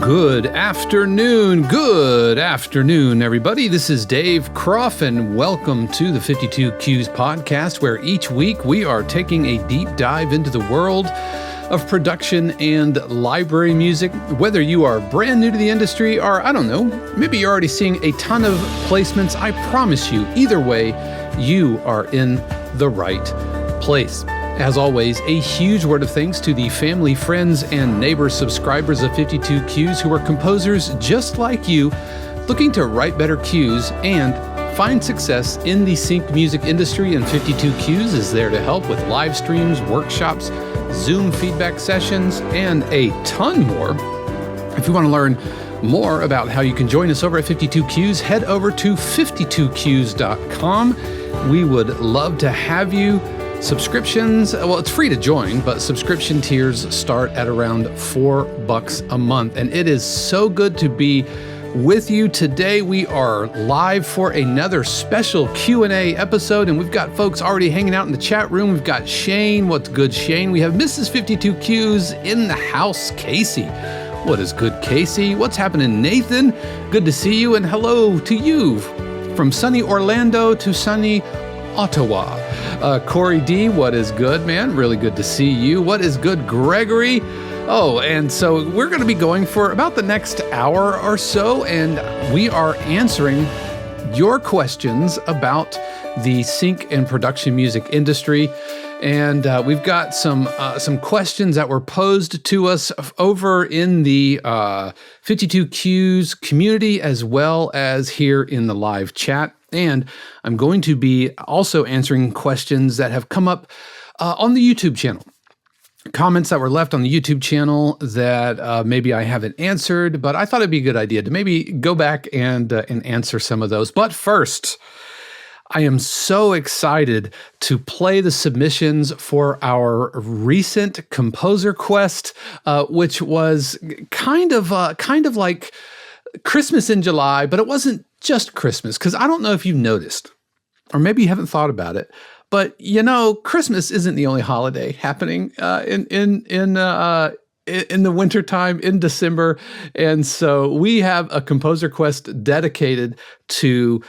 Good afternoon, everybody. This is Dave Croft, and welcome to the 52 Qs podcast, where each week we are taking a deep dive into the world of production and library music. Whether you are brand new to the industry or, I don't know, maybe you're already seeing a ton of placements, I promise you, either way, you are in the right place. As always, a huge word of thanks to the family, friends, and neighbor subscribers of 52 Qs who are composers just like you, looking to write better cues and find success in the sync music industry. And 52 Qs is there to help with live streams, workshops, Zoom feedback sessions, and a ton more. If you want to learn more about how you can join us over at 52 Qs, head over to 52qs.com. We would love to have you. Subscriptions, well, it's free to join, but subscription tiers start at around $4 a month. And it is so good to be with you today. We are live for another special Q&A episode, and we've got folks already hanging out in the chat room. We've got Shane. What's good, Shane? We have Mrs. 52 Qs in the house, Casey. What is good, Casey? What's happening, Nathan? Good to see you, and hello to you from sunny Orlando to sunny Ottawa. Corey D, what is good, man? Really good to see you. What is good, Gregory? Oh, and so we're going to be going for about the next hour or so, and we are answering your questions about the sync and production music industry. And we've got some questions that were posed to us over in the 52 Qs community, as well as here in the live chat. And I'm going to be also answering questions that have come up on the YouTube channel. Comments that were left on the YouTube channel that maybe I haven't answered, but I thought it'd be a good idea to maybe go back and answer some of those. But first, I am so excited to play the submissions for our recent Composer Quest, which was kind of like Christmas in July, but it wasn't just Christmas, because I don't know if you've noticed, or maybe you haven't thought about it, but you know, Christmas isn't the only holiday happening in the wintertime in December, and so we have a Composer Quest dedicated to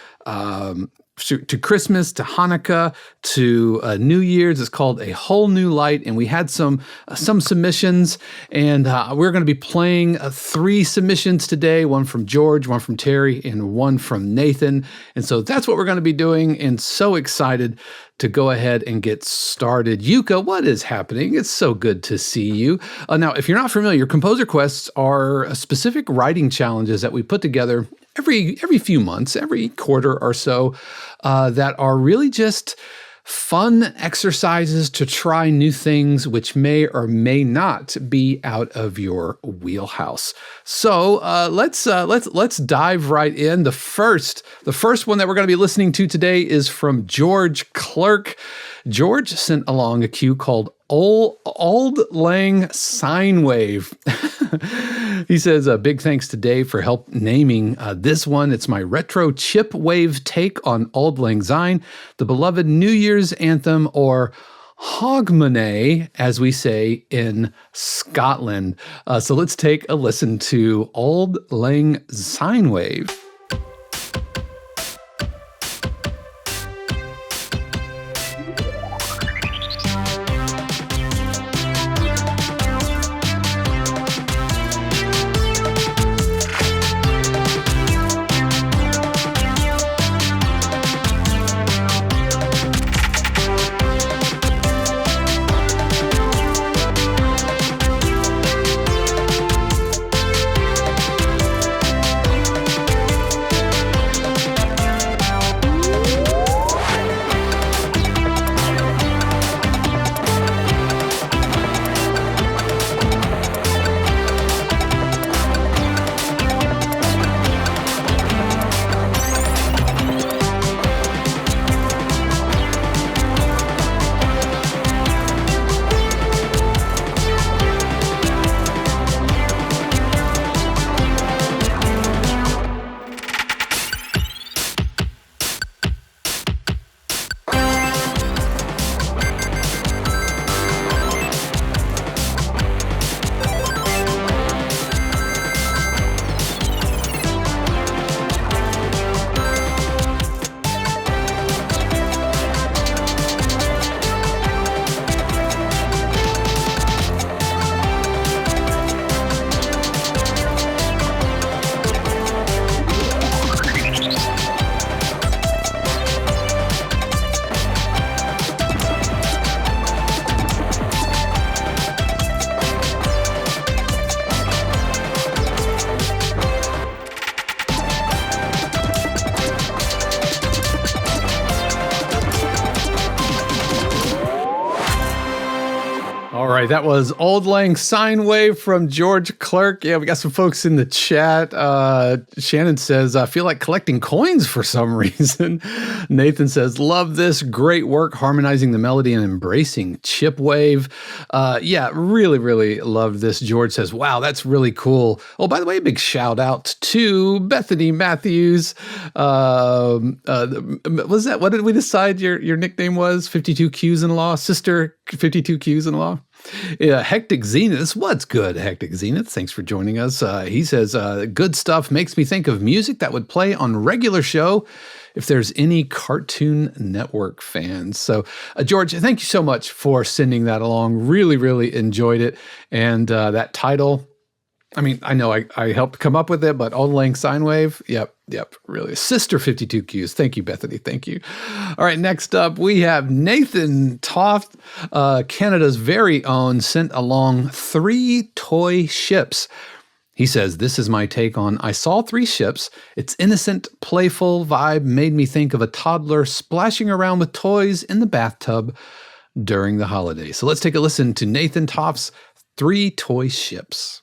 Christmas, to Hanukkah, to New Year's. It's called A Whole New Light, and we had some submissions, and we're going to be playing 3 submissions today, one from George, one from Terry, and one from Nathan. And so that's what we're going to be doing, and so excited to go ahead and get started. Yuka, what is happening? It's so good to see you. Now, if you're not familiar, Composer Quests are specific writing challenges that we put together every few months, every quarter or so, that are really just fun exercises to try new things which may or may not be out of your wheelhouse. So let's dive right in. The first one that we're going to be listening to today is from George Clerk. George sent along a cue called Auld Lang Sinewave. He says, big thanks to Dave for help naming this one. It's my retro chip wave take on Auld Lang Syne, the beloved New Year's anthem, or Hogmanay, as we say in Scotland. So let's take a listen to Auld Lang Sinewave. All right, that was Auld Lang Sinewave from George Clerk. Yeah, we got some folks in the chat. Shannon says, I feel like collecting coins for some reason. Nathan says, love this. Great work harmonizing the melody and embracing chipwave. Yeah, really, really love this. George says, wow, that's really cool. Oh, by the way, big shout out to Bethany Matthews. Was that, what did we decide your nickname was? 52 Q's in law? Sister 52 Q's in law? Yeah, Hectic Zenith. What's good, Hectic Zenith? Thanks for joining us. He says, good stuff makes me think of music that would play on regular show if there's any Cartoon Network fans. So, George, thank you so much for sending that along. Really, really enjoyed it. And that title, I mean, I know I helped come up with it, but Auld Lang Sinewave, yep, really. Sister 52 Qs. Thank you, Bethany. Thank you. All right, next up, we have Nathan Toft, Canada's very own, sent along 3 toy ships. He says, this is my take on I Saw 3 Ships. Its innocent, playful vibe made me think of a toddler splashing around with toys in the bathtub during the holidays. So let's take a listen to Nathan Toft's 3 toy ships.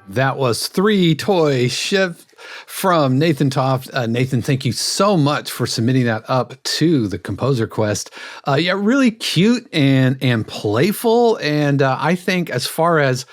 That was 3 toy ships from Nathan Toft. Nathan, thank you so much for submitting that up to the Composer Quest. Yeah, really cute and playful. And I think as far as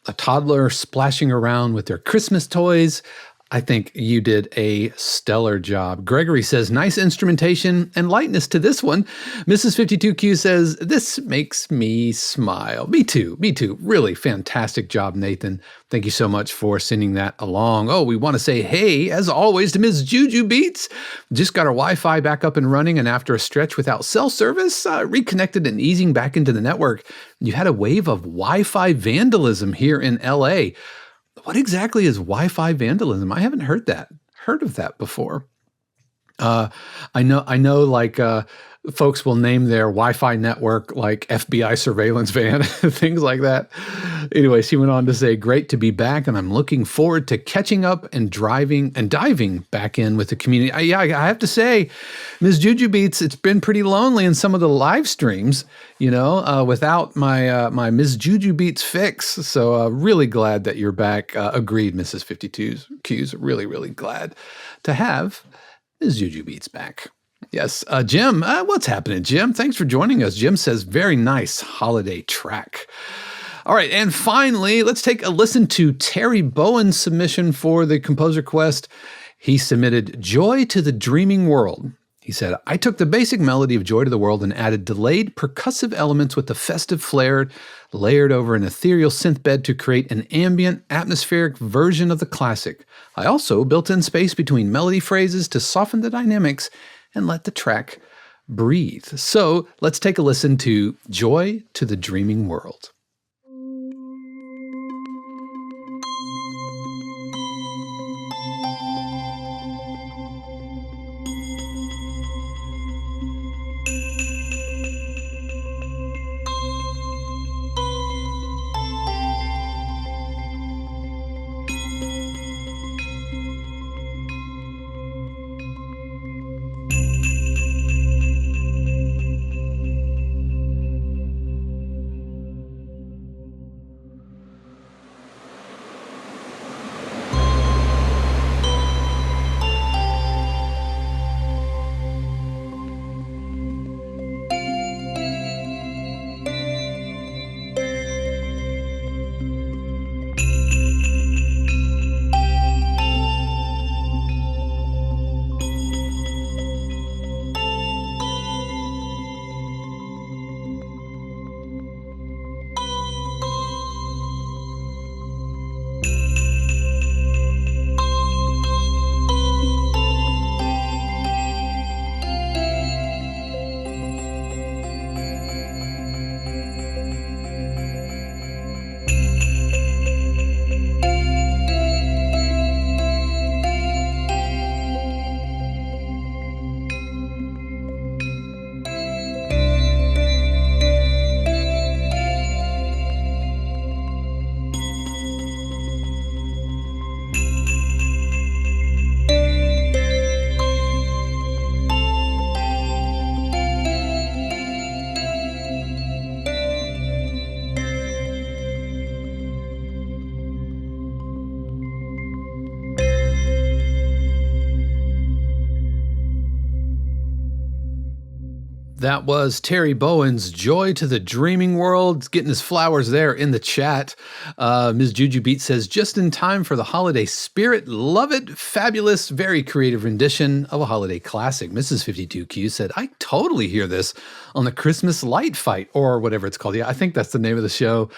a toddler splashing around with their Christmas toys, I think you did a stellar job. Gregory says, nice instrumentation and lightness to this one. Mrs. 52Q says, this makes me smile. Me too. Really fantastic job, Nathan. Thank you so much for sending that along. Oh, we want to say, hey, as always, to Ms. Juju Beats. Just got our Wi-Fi back up and running, and after a stretch without cell service, reconnected and easing back into the network. You had a wave of Wi-Fi vandalism here in LA. What exactly is Wi-Fi vandalism? I haven't heard of that before. I know like folks will name their Wi-Fi network like FBI surveillance van, things like that. Anyway, she went on to say, great to be back, and I'm looking forward to catching up and diving back in with the community. I have to say, Ms. Juju Beats, it's been pretty lonely in some of the live streams, without my Ms. Juju Beats fix. So really glad that you're back. Agreed, Mrs. 52's Q's. Really, really glad to have Ms. Juju Beats back. Yes. Jim, what's happening, Jim? Thanks for joining us. Jim says, very nice holiday track. All right. And finally, let's take a listen to Terry Bowen's submission for the Composer Quest. He submitted Joy to the Dreaming World. He said, I took the basic melody of Joy to the World and added delayed percussive elements with the festive flair layered over an ethereal synth bed to create an ambient, atmospheric version of the classic. I also built in space between melody phrases to soften the dynamics and let the track breathe. So let's take a listen to Joy to the Dreaming World. That was Terry Bowen's Joy to the Dreaming World, getting his flowers there in the chat. Ms. Juju Beat says, just in time for the holiday spirit. Love it. Fabulous, very creative rendition of a holiday classic. Mrs. 52Q said, I totally hear this on the Christmas Light Fight, or whatever it's called. Yeah, I think that's the name of the show.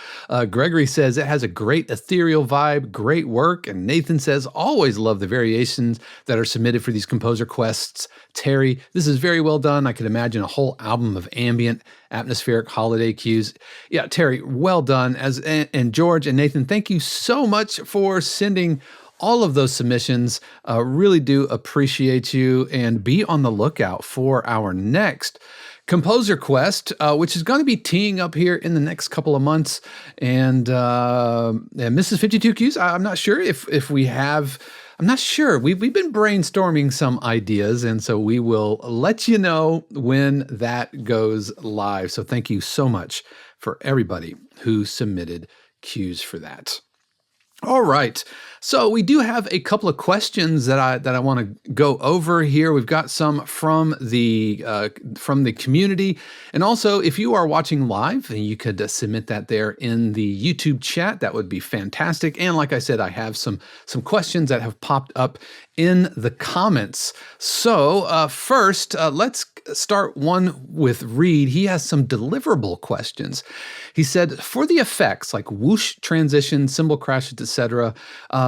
Gregory says, it has a great ethereal vibe, great work. And Nathan says, always love the variations that are submitted for these composer quests. Terry, this is very well done. I could imagine a whole album of ambient, atmospheric holiday cues. Yeah, Terry, well done. And George and Nathan, thank you so much for sending all of those submissions. Really do appreciate you, and be on the lookout for our next composer quest, which is going to be teeing up here in the next couple of months. And Mrs. 52Qs, I'm not sure if we have. I'm not sure. We've been brainstorming some ideas, and so we will let you know when that goes live. So thank you so much for everybody who submitted cues for that. All right. So we do have a couple of questions that I want to go over here. We've got some from the community, and also if you are watching live, you could submit that there in the YouTube chat. That would be fantastic. And like I said, I have some questions that have popped up in the comments. So first, let's start one with Reed. He has some deliverable questions. He said, for the effects like whoosh, transition, cymbal crashes, etc.,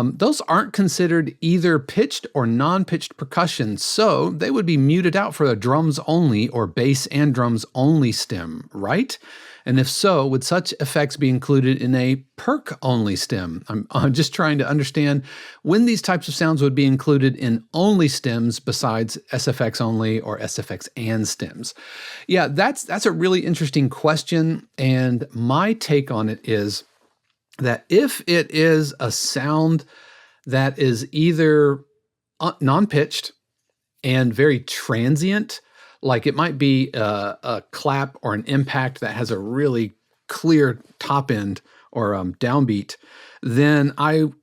those aren't considered either pitched or non-pitched percussion, so they would be muted out for a drums only or bass and drums only stem, right? And if so, would such effects be included in a perc only stem? I'm just trying to understand when these types of sounds would be included in only stems besides SFX only or SFX and stems. Yeah, that's a really interesting question, and my take on it is that if it is a sound that is either non-pitched and very transient, like it might be a clap or an impact that has a really clear top end or downbeat, then I'm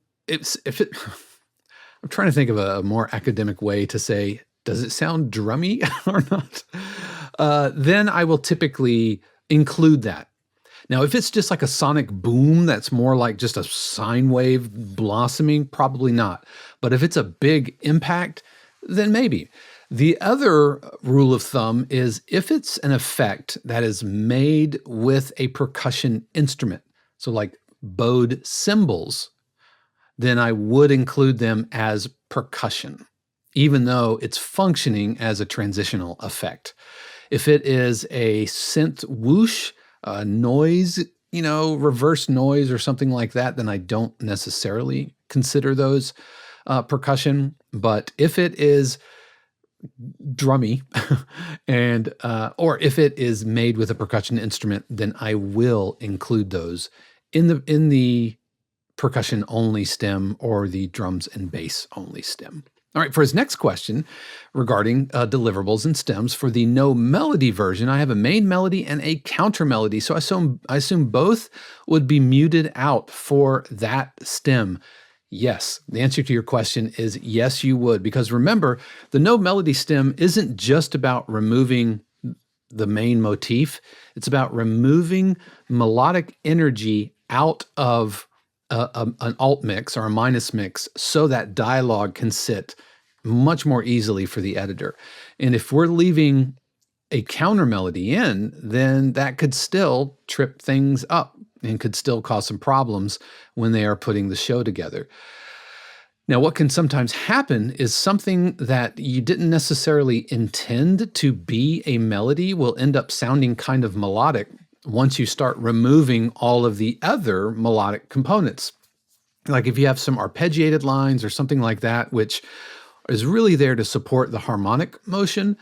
trying to think of a more academic way to say, does it sound drummy or not? Then I will typically include that. Now, if it's just like a sonic boom that's more like just a sine wave blossoming, probably not. But if it's a big impact, then maybe. The other rule of thumb is if it's an effect that is made with a percussion instrument, so like bowed cymbals, then I would include them as percussion, even though it's functioning as a transitional effect. If it is a synth whoosh, noise, reverse noise or something like that, then I don't necessarily consider those percussion. But if it is drummy and or if it is made with a percussion instrument, then I will include those in the percussion only stem or the drums and bass only stem. All right, for his next question regarding deliverables and stems, for the no melody version, I have a main melody and a counter melody. So I assume both would be muted out for that stem. Yes, the answer to your question is yes, you would. Because remember, the no melody stem isn't just about removing the main motif. It's about removing melodic energy out of an alt mix or a minus mix so that dialogue can sit much more easily for the editor. And if we're leaving a counter melody in, then that could still trip things up and could still cause some problems when they are putting the show together. Now, what can sometimes happen is something that you didn't necessarily intend to be a melody will end up sounding kind of melodic once you start removing all of the other melodic components. Like if you have some arpeggiated lines or something like that, which is really there to support the harmonic motion,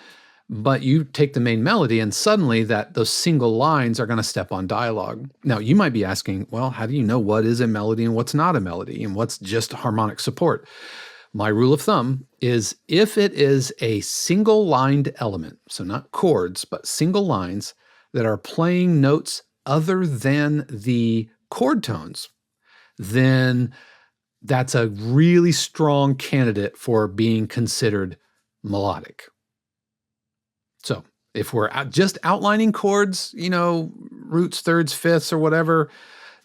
but you take the main melody and suddenly those single lines are going to step on dialogue. Now, you might be asking, well, how do you know what is a melody and what's not a melody and what's just harmonic support? My rule of thumb is if it is a single lined element, so not chords, but single lines that are playing notes other than the chord tones, then that's a really strong candidate for being considered melodic. So If we're just outlining chords, roots, thirds, fifths, or whatever,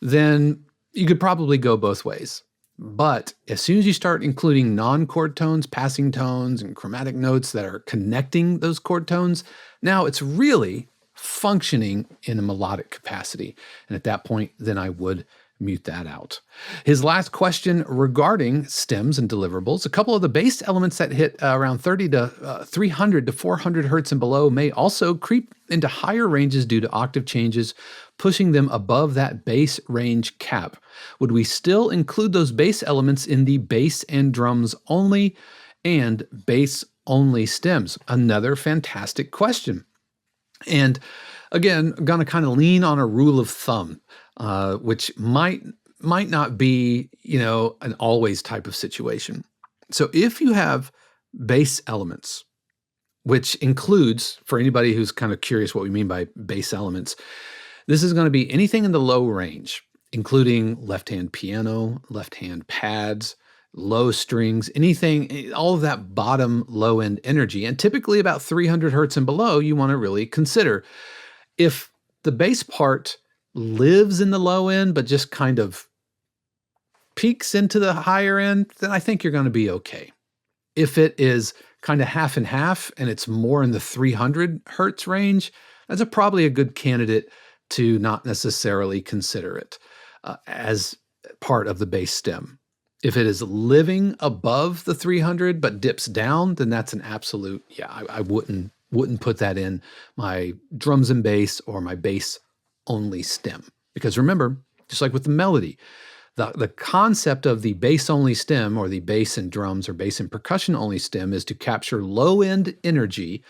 then you could probably go both ways. But as soon as you start including non-chord tones, passing tones, and chromatic notes that are connecting those chord tones, now it's really functioning in a melodic capacity. And at that point, then I would mute that out. His last question regarding stems and deliverables: a couple of the bass elements that hit around 300 to 400 hertz and below may also creep into higher ranges due to octave changes, pushing them above that bass range cap. Would we still include those bass elements in the bass and drums only and bass only stems? Another fantastic question. And again, I'm going to kind of lean on a rule of thumb, which might not be, an always type of situation. So if you have bass elements, which includes, for anybody who's kind of curious what we mean by bass elements, this is going to be anything in the low range, including left-hand piano, left-hand pads, low strings, anything, all of that bottom low-end energy. And typically about 300 hertz and below, you want to really consider. If the bass part lives in the low end, but just kind of peaks into the higher end, then I think you're going to be okay. If it is kind of half and half and it's more in the 300 hertz range, that's probably a good candidate to not necessarily consider it as part of the bass stem. If it is living above the 300 but dips down, then that's an absolute, I wouldn't put that in my drums and bass or my bass only stem. Because remember, just like with the melody, the concept of the bass only stem or the bass and drums or bass and percussion only stem is to capture low end energy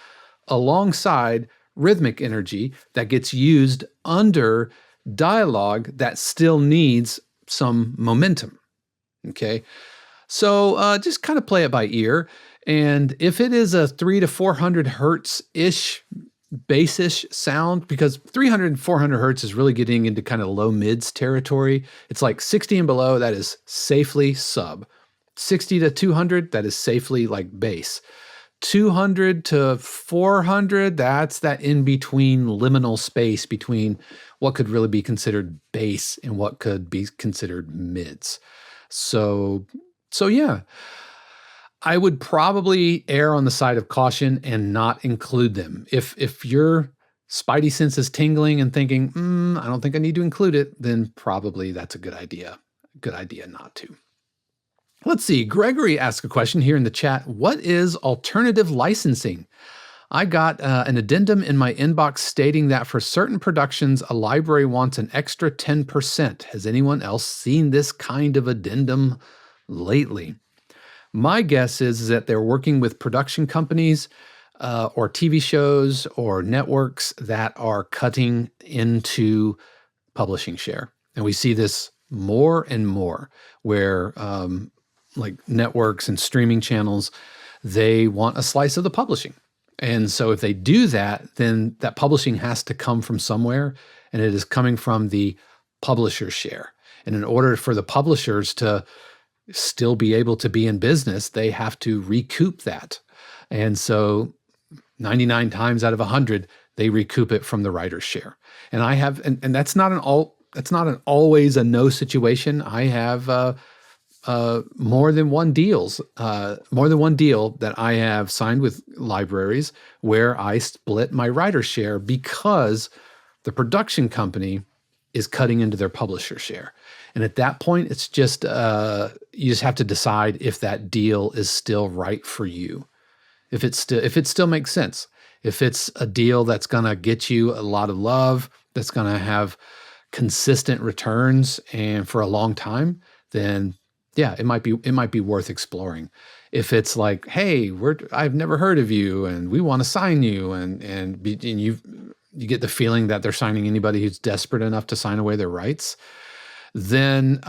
alongside rhythmic energy that gets used under dialogue that still needs some momentum. Okay, so just kind of play it by ear. And if it is a 300 to 400 hertz-ish, bass-ish sound, because 300 and 400 hertz is really getting into kind of low mids territory. It's like 60 and below, that is safely sub. 60 to 200, that is safely like bass. 200 to 400, that's that in-between liminal space between what could really be considered bass and what could be considered mids. So yeah, I would probably err on the side of caution and not include them. If your spidey sense is tingling and thinking, I don't think I need to include it, then probably that's a good idea. Good idea not to. Let's see. Gregory asked a question here in the chat. What is alternative licensing? I got an addendum in my inbox stating that for certain productions, a library wants an extra 10%. Has anyone else seen this kind of addendum lately? My guess is that they're working with production companies or TV shows or networks that are cutting into publishing share. And we see this more and more where like networks and streaming channels, they want a slice of the publishing. And so if they do that, then that publishing has to come from somewhere, and it is coming from the publisher share. And in order for the publishers to still be able to be in business, they have to recoup that. And so 99 times out of 100, they recoup it from the writer's share. And I have, and that's not an always a no situation. I have more than one deal that I have signed with libraries where I split my writer's share because the production company is cutting into their publisher share. And at that point, it's just, you just have to decide if that deal is still right for you. If it still makes sense. If it's a deal that's going to get you a lot of love, that's going to have consistent returns and for a long time, then yeah, it might be worth exploring. If it's like, hey, I've never heard of you and we want to sign you, and you get the feeling that they're signing anybody who's desperate enough to sign away their rights, then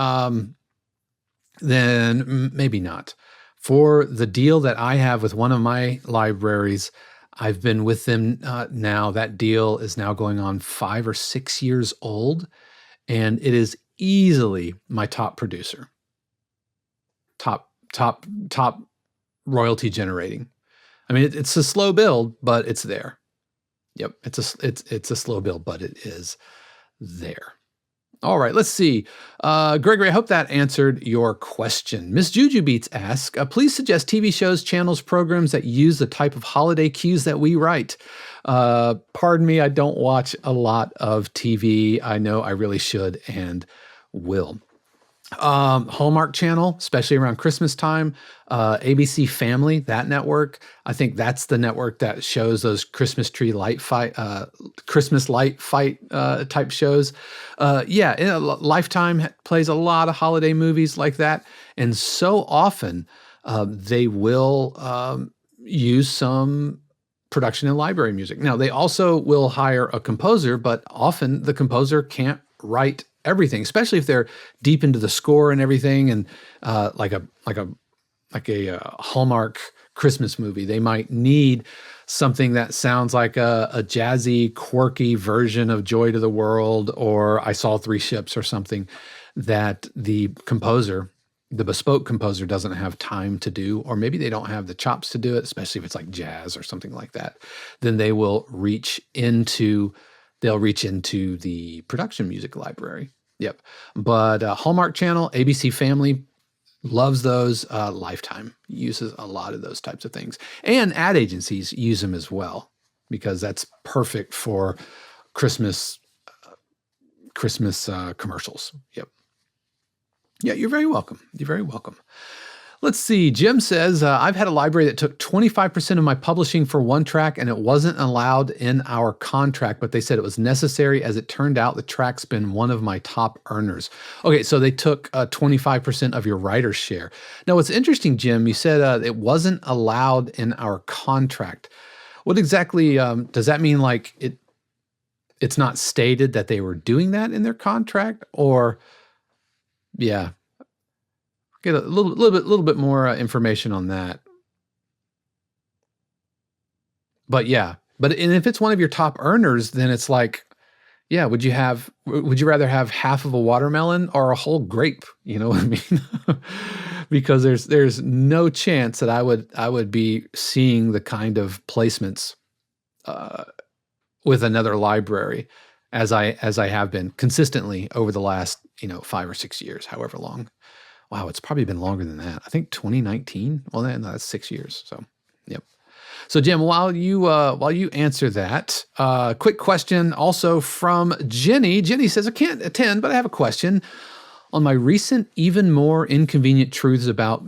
maybe not. For the deal that I have with one of my libraries, I've been with them now. That deal is now going on 5 or 6 years old, and it is easily my top producer. Top royalty generating. I mean, it's a slow build, but it's there. Yep, it's a slow build, but it is there. All right, let's see. Gregory, I hope that answered your question. Miss Juju Beats asks, please suggest TV shows, channels, programs that use the type of holiday cues that we write. Pardon me, I don't watch a lot of TV. I know I really should and will. Hallmark Channel, especially around Christmas time, ABC Family, that network. I think that's the network that shows those Christmas light fight type shows. Lifetime plays a lot of holiday movies like that, and so often they will use some production and library music. Now they also will hire a composer, but often the composer can't write everything, especially if they're deep into the score and everything. And like a Hallmark Christmas movie, they might need something that sounds like a jazzy, quirky version of Joy to the World or I Saw Three Ships or something that the bespoke composer doesn't have time to do, or maybe they don't have the chops to do it, especially if it's like jazz or something like that. Then they will reach into the production music library. Yep. But Hallmark Channel, ABC Family loves those. Lifetime uses a lot of those types of things. And ad agencies use them as well, because that's perfect for Christmas commercials. Yep. Yeah, you're very welcome. You're very welcome. Let's see. Jim says, I've had a library that took 25% of my publishing for one track, and it wasn't allowed in our contract, but they said it was necessary. As it turned out, the track's been one of my top earners. Okay, so they took 25% of your writer's share. Now, what's interesting, Jim, you said it wasn't allowed in our contract. What exactly does that mean? Like it's not stated that they were doing that in their contract, or yeah. Get a little bit more information on that. But yeah, and if it's one of your top earners, then it's like, yeah, would you rather have half of a watermelon or a whole grape? You know what I mean? Because there's no chance that I would be seeing the kind of placements with another library as I have been consistently over the last 5 or 6 years, however long. Wow, it's probably been longer than that. I think 2019. Well, that's 6 years. So, yep. So, Jim, while you answer that, quick question also from Jenny. Jenny says, I can't attend, but I have a question. On my recent Even More Inconvenient Truths About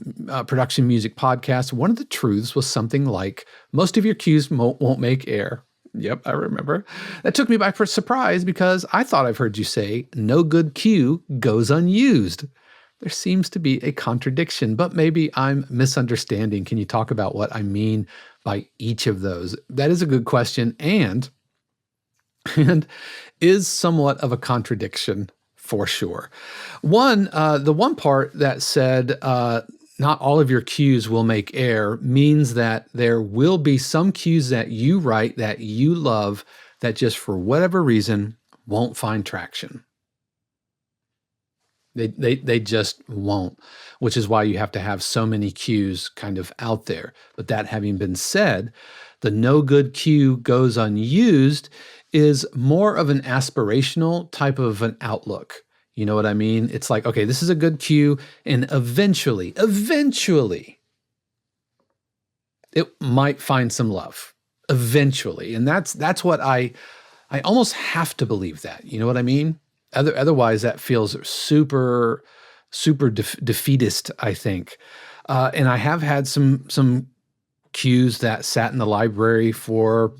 Production Music podcast, one of the truths was something like, most of your cues won't make air. Yep, I remember. That took me by surprise because I thought I've heard you say, no good cue goes unused. There seems to be a contradiction, but maybe I'm misunderstanding. Can you talk about what I mean by each of those? That is a good question and is somewhat of a contradiction for sure. The one part that said not all of your cues will make air means that there will be some cues that you write that you love that just for whatever reason won't find traction. They just won't, which is why you have to have so many cues kind of out there. But that having been said, the no good cue goes unused is more of an aspirational type of an outlook. You know what I mean? It's like, okay, this is a good cue, and eventually, it might find some love. Eventually. And that's what I almost have to believe that. You know what I mean? Otherwise, that feels super defeatist, I think. And I have had some cues that sat in the library for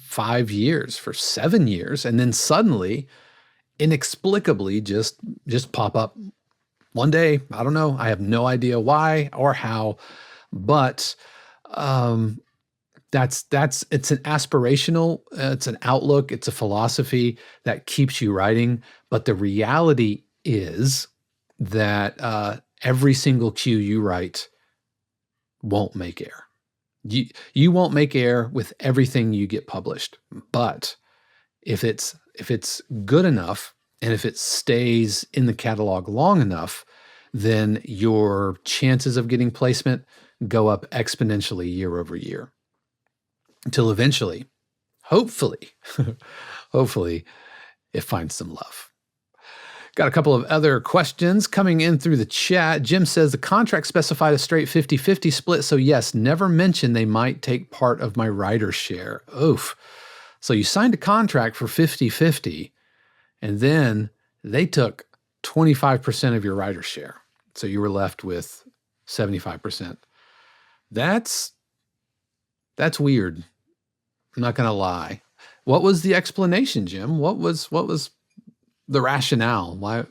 5 years, for 7 years, and then suddenly, inexplicably, just pop up one day. I don't know. I have no idea why or how, but it's an aspirational, it's an outlook, it's a philosophy that keeps you writing. But the reality is that every single cue you write won't make air. You won't make air with everything you get published. But if it's good enough and if it stays in the catalog long enough, then your chances of getting placement go up exponentially year over year. Until eventually, hopefully, hopefully it finds some love. Got a couple of other questions coming in through the chat. Jim says the contract specified a straight 50-50 split. So yes, never mentioned they might take part of my writer's share. Oof. So you signed a contract for 50-50 and then they took 25% of your writer's share. So you were left with 75%. That's weird. I'm not going to lie. What was the explanation, Jim? What was the rationale? Why?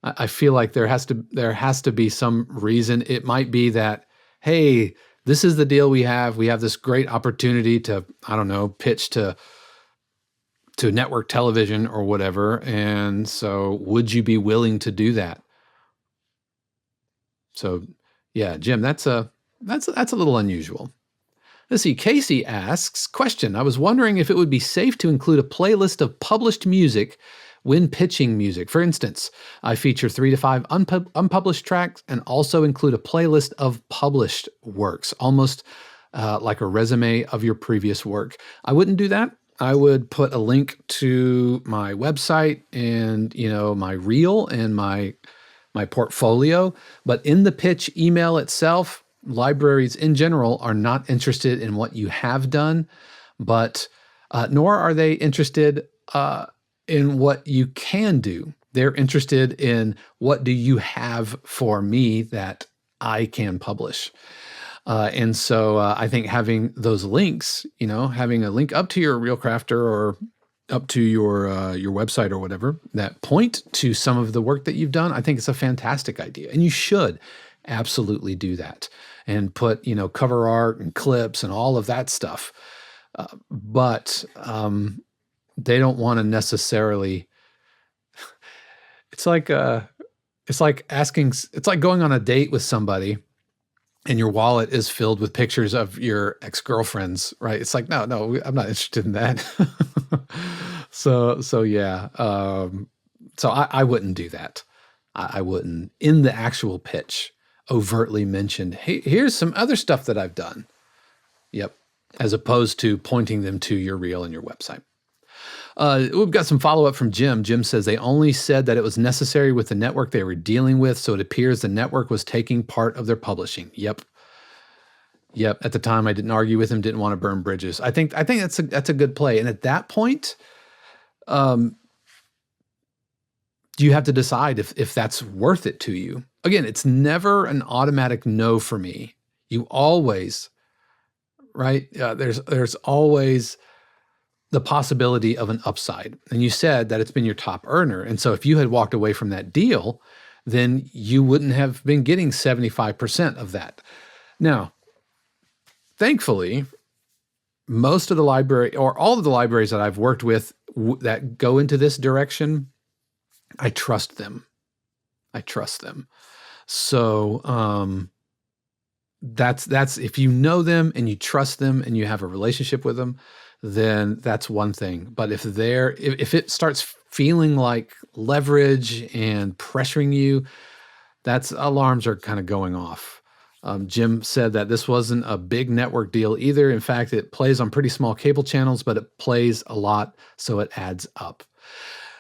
I feel like there has to be some reason. It might be that, hey, this is the deal we have. We have this great opportunity to, I don't know, pitch to network television or whatever. And so would you be willing to do that? So yeah, Jim, that's a little unusual. Let's see. Casey asks, question, I was wondering if it would be safe to include a playlist of published music when pitching music. For instance, I feature 3 to 5 unpublished tracks and also include a playlist of published works, almost like a resume of your previous work. I wouldn't do that. I would put a link to my website and, my reel and my portfolio. But in the pitch email itself, libraries in general are not interested in what you have done, but nor are they interested in what you can do. They're interested in what do you have for me that I can publish. And so I think having those links, having a link up to your Reel Crafter or up to your website or whatever that point to some of the work that you've done, I think it's a fantastic idea. And you should absolutely do that and put, cover art and clips and all of that stuff. But they don't want to necessarily, it's like going on a date with somebody and your wallet is filled with pictures of your ex-girlfriends, right? It's like, no, I'm not interested in that. So yeah. So I wouldn't do that. I wouldn't, in the actual pitch, overtly mention, hey, here's some other stuff that I've done. Yep. As opposed to pointing them to your reel and your website. We've got some follow-up from Jim. Jim says they only said that it was necessary with the network they were dealing with, so it appears the network was taking part of their publishing. Yep. At the time, I didn't argue with him, didn't want to burn bridges. I think that's a good play. And at that point, you have to decide if that's worth it to you. Again, it's never an automatic no for me. You always, right? There's always the possibility of an upside. And you said that it's been your top earner. And so if you had walked away from that deal, then you wouldn't have been getting 75% of that. Now, thankfully, most of the library or all of the libraries that I've worked with that go into this direction, I trust them. So that's if you know them and you trust them and you have a relationship with them, then that's one thing. But if it starts feeling like leverage and pressuring you, that's alarms are kind of going off. Jim said that this wasn't a big network deal either. In fact, it plays on pretty small cable channels, but it plays a lot, so it adds up.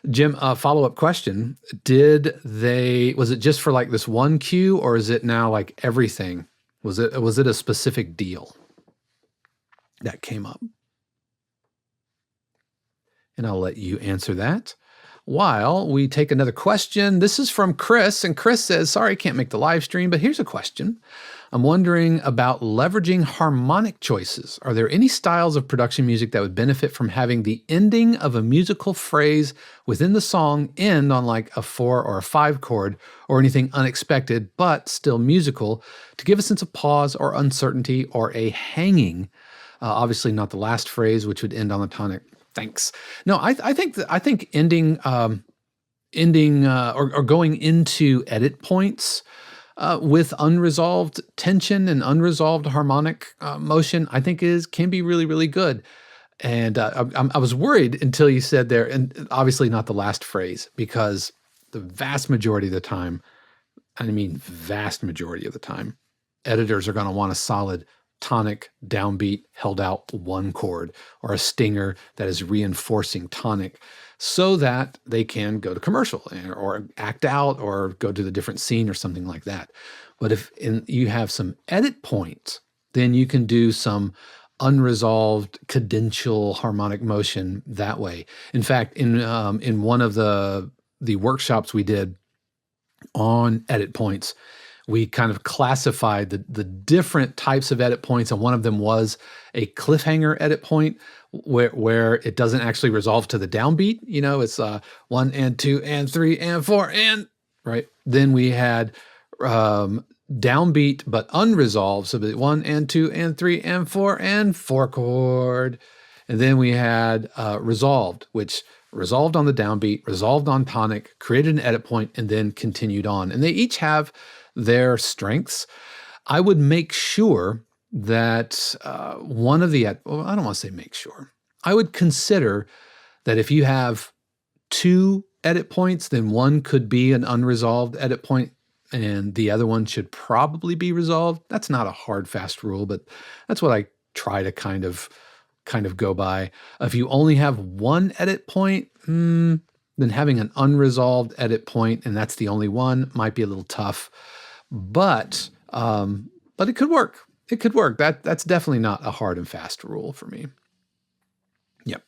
Jim, follow-up question. Was it just for like this one cue, or is it now like everything? Was it a specific deal that came up? And I'll let you answer that while we take another question. This is from Chris, and Chris says, sorry, I can't make the live stream, but here's a question. I'm wondering about leveraging harmonic choices. Are there any styles of production music that would benefit from having the ending of a musical phrase within the song end on like a 4 or a 5 chord or anything unexpected, but still musical to give a sense of pause or uncertainty or a hanging? Obviously not the last phrase, which would end on the tonic. Thanks. No, I think ending or going into edit points with unresolved tension and unresolved harmonic motion, I think can be really, really good. And I was worried until you said there, and obviously not the last phrase, because the vast majority of the time, editors are going to want a solid tonic downbeat held out one chord, or a stinger that is reinforcing tonic, so that they can go to commercial or act out or go to the different scene or something like that. But if you have some edit points, then you can do some unresolved cadential harmonic motion that way. In fact, in one of the workshops we did on edit points, we kind of classified the different types of edit points, and one of them was a cliffhanger edit point where it doesn't actually resolve to the downbeat. You know, it's 1 and 2 and 3 and 4 and, right? Then we had downbeat but unresolved, so 1 and 2 and 3 and 4 chord. And then we had resolved, which resolved on the downbeat, resolved on tonic, created an edit point, and then continued on. And they each have their strengths. I would make sure that one of the, well, I don't want to say make sure. I would consider that if you have 2 edit points, then one could be an unresolved edit point and the other one should probably be resolved. That's not a hard, fast rule, but that's what I try to kind of go by. If you only have 1 edit point, then having an unresolved edit point, and that's the only one, might be a little tough. But it could work. It could work. That's definitely not a hard and fast rule for me. Yep.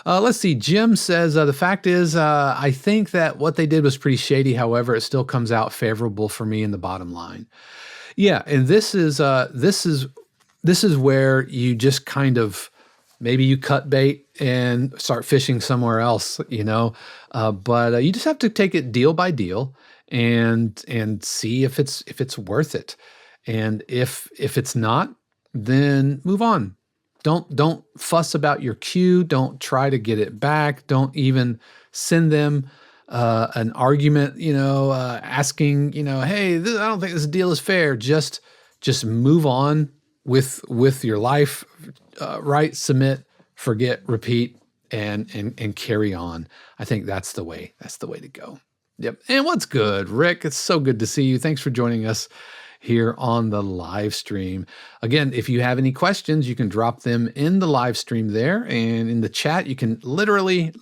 Let's see. Jim says, the fact is, I think that what they did was pretty shady. However, it still comes out favorable for me in the bottom line. Yeah. And this is where you just kind of, maybe you cut bait and start fishing somewhere else, you know, but you just have to take it deal by deal and see if it's worth it. And if it's not, then move on. Don't fuss about your cue. Don't try to get it back. Don't even send them an argument, you know, asking, you know, hey, I don't think this deal is fair. Just move on with your life. Write, submit, forget, repeat, and carry on. I think that's the way to go. Yep. And what's good, Rick? It's so good to see you. Thanks for joining us here on the live stream. Again, if you have any questions, you can drop them in the live stream there, and in the chat, you can literally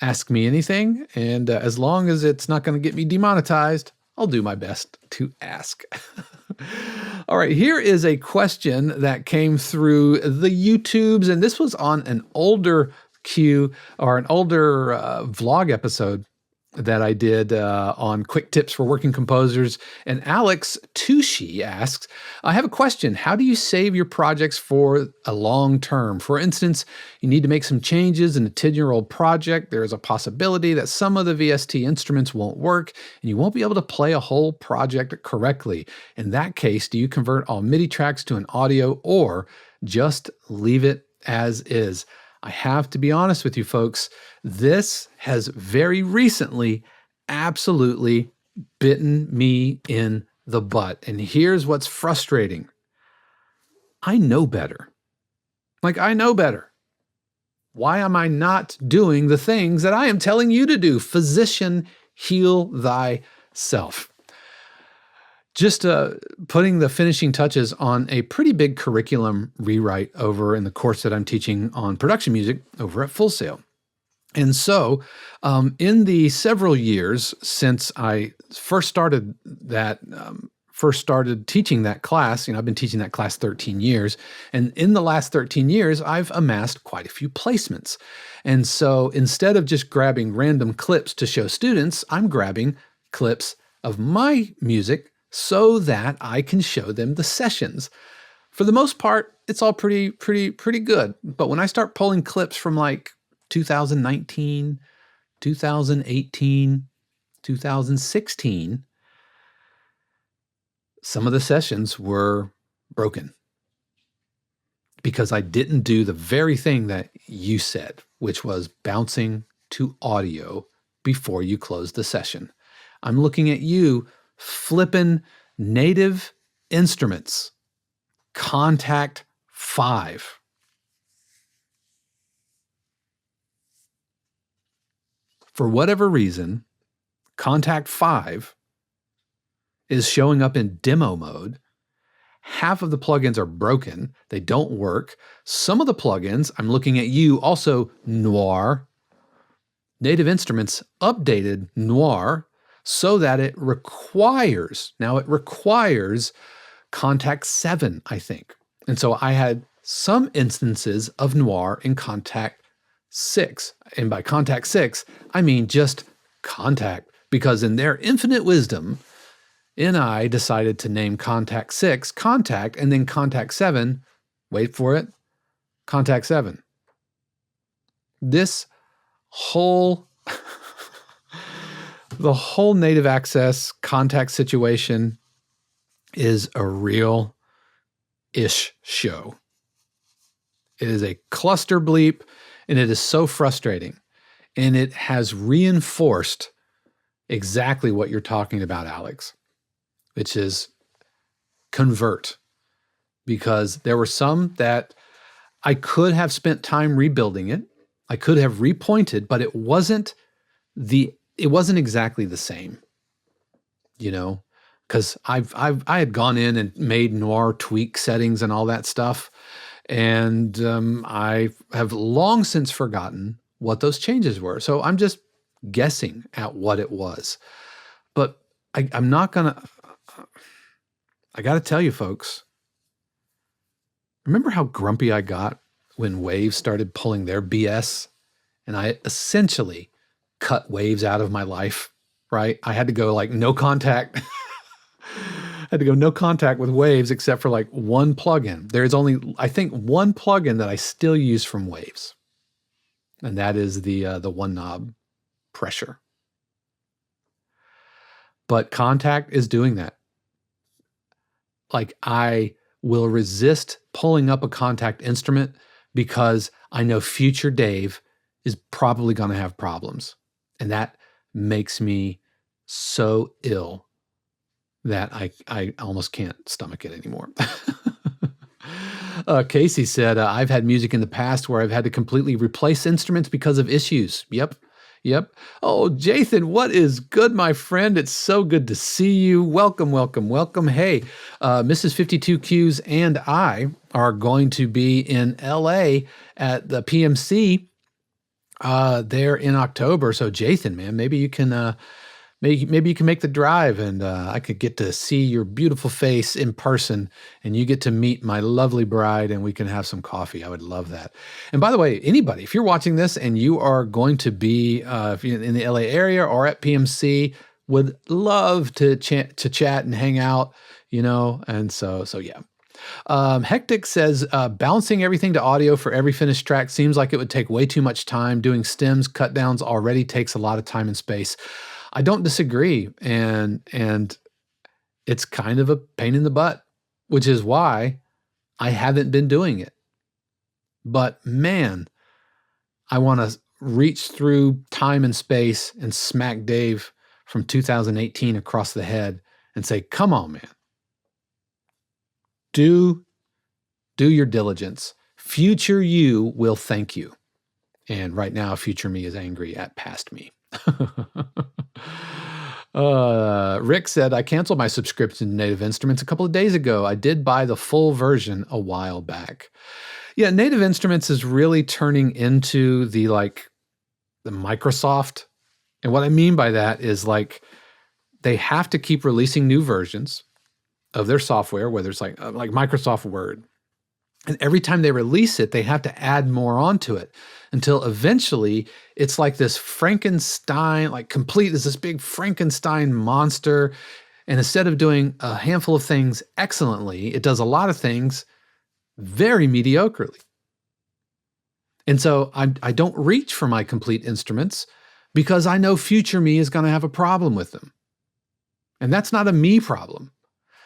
ask me anything. And as long as it's not going to get me demonetized, I'll do my best to ask. All right, here is a question that came through the YouTubes, and this was on an older cue or an older vlog episode that I did on quick tips for working composers. And Alex Tucci asks, I have a question. How do you save your projects for a long term? For instance, you need to make some changes in a 10-year-old project. There is a possibility that some of the VST instruments won't work and you won't be able to play a whole project correctly. In that case, do you convert all MIDI tracks to an audio or just leave it as is? I have to be honest with you folks, this has very recently absolutely bitten me in the butt. And here's what's frustrating. I know better. I know better. Why am I not doing the things that I am telling you to do? Physician, heal thyself. Just putting the finishing touches on a pretty big curriculum rewrite over in the course that I'm teaching on production music over at Full Sail. And so in the several years since I first started teaching that class, I've been teaching that class 13 years. And in the last 13 years, I've amassed quite a few placements. And so instead of just grabbing random clips to show students, I'm grabbing clips of my music so that I can show them the sessions. For the most part, it's all pretty good. But when I start pulling clips from 2019, 2018, 2016, some of the sessions were broken because I didn't do the very thing that you said, which was bouncing to audio before you close the session. I'm looking at you flipping native instruments, Contact 5. For whatever reason, Contact 5 is showing up in demo mode, half of the plugins are broken. They don't work. Some of the plugins, I'm looking at you, also Noir. Native Instruments updated Noir so that it requires Contact 7, I think. And so I had some instances of Noir in Contact 6. And by Contact 6, I mean just Contact, because in their infinite wisdom, NI decided to name Contact 6 Contact, and then Contact 7, wait for it, Contact 7. This whole, the whole native access Contact situation is a real-ish show. It is a cluster bleep, and it is so frustrating. And it has reinforced exactly what you're talking about, Alex, which is convert. Because there were some that I could have spent time rebuilding it. I could have repointed, but it wasn't exactly the same, you know, because I had gone in and made Noir tweak settings and all that stuff. And I have long since forgotten what those changes were. So I'm just guessing at what it was. But I'm not going to, I got to tell you folks, remember how grumpy I got when Waves started pulling their BS? And I essentially cut Waves out of my life, right? I had to go like no contact. I had to go no contact with Waves except for like one plugin. There's only, I think, one plugin that I still use from Waves. And that is the one knob pressure. But Contact is doing that. Like, I will resist pulling up a Contact instrument because I know future Dave is probably going to have problems. And that makes me so ill that I almost can't stomach it anymore. Casey said, I've had music in the past where I've had to completely replace instruments because of issues. Yep. Oh, Jathan, what is good, my friend? It's so good to see you. Welcome. Hey, Mrs. 52Qs and I are going to be in LA at the PMC there in October. So Jathan, man, maybe you can maybe you can make the drive, and I could get to see your beautiful face in person, and you get to meet my lovely bride, and we can have some coffee. I would love that. And by the way, anybody, if you're watching this and you are going to be if you're in the LA area or at PMC, would love to chat and hang out, you know. And so yeah. Hectic says, bouncing everything to audio for every finished track seems like it would take way too much time. Doing stems, cut downs already takes a lot of time and space. I don't disagree. And it's kind of a pain in the butt, which is why I haven't been doing it. But man, I want to reach through time and space and smack Dave from 2018 across the head and say, come on, man. Do your diligence. Future you will thank you. And right now, future me is angry at past me. Rick said, I canceled my subscription to Native Instruments a couple of days ago. I did buy the full version a while back. Yeah, Native Instruments is really turning into the Microsoft. And what I mean by that is like they have to keep releasing new versions of their software, whether it's like Microsoft Word. And every time they release it, they have to add more onto it until eventually it's like this Frankenstein, this big Frankenstein monster. And instead of doing a handful of things excellently, it does a lot of things very mediocrely. And so I don't reach for my complete instruments because I know future me is going to have a problem with them. And that's not a me problem.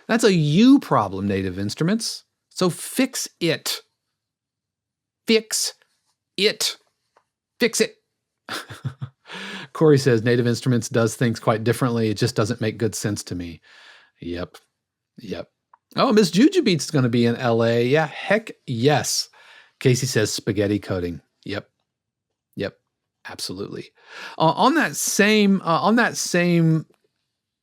That's a you problem, Native Instruments. So fix it. Fix it. Fix it. Corey says Native Instruments does things quite differently. It just doesn't make good sense to me. Yep. Oh, Miss Juju Beats is going to be in LA. Yeah, heck yes. Casey says spaghetti coding. Yep. Absolutely. On that same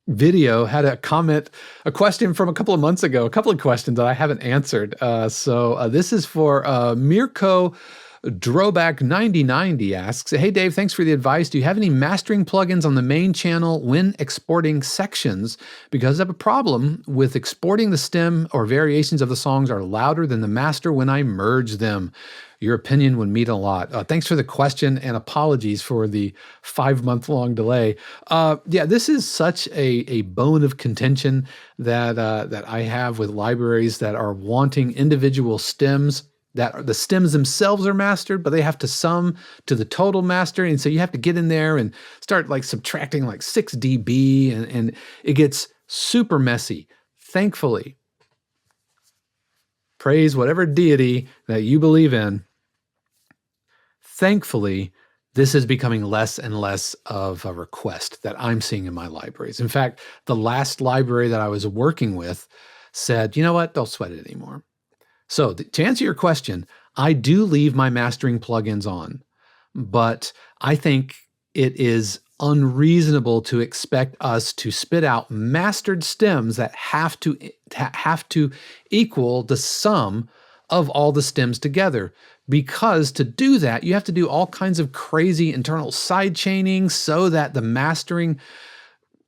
video had a comment, a question from a couple of months ago, a couple of questions that I haven't answered. So this is for Mirko Droback 9090 asks, hey Dave, thanks for the advice. Do you have any mastering plugins on the main channel when exporting sections? Because I have a problem with exporting the stem or variations of the songs are louder than the master when I merge them. Your opinion would mean a lot. Thanks for the question and apologies for the 5-month-long delay. Yeah, this is such a bone of contention that I have with libraries that are wanting individual stems, that the stems themselves are mastered, but they have to sum to the total master. And so you have to get in there and start like subtracting like 6 dB and it gets super messy. Thankfully, praise whatever deity that you believe in. Thankfully, this is becoming less and less of a request that I'm seeing in my libraries. In fact, the last library that I was working with said, you know what, don't sweat it anymore. So to answer your question, I do leave my mastering plugins on, but I think it is unreasonable to expect us to spit out mastered stems that have to equal the sum of all the stems together. Because to do that, you have to do all kinds of crazy internal side chaining so that the mastering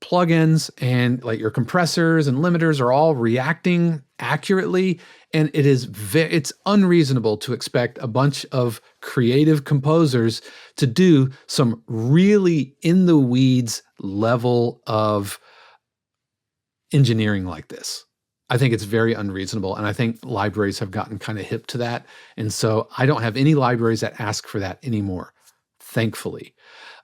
plugins and like your compressors and limiters are all reacting accurately. And it's unreasonable to expect a bunch of creative composers to do some really in the weeds level of engineering like this. I think it's very unreasonable, and I think libraries have gotten kind of hip to that. And so I don't have any libraries that ask for that anymore, thankfully.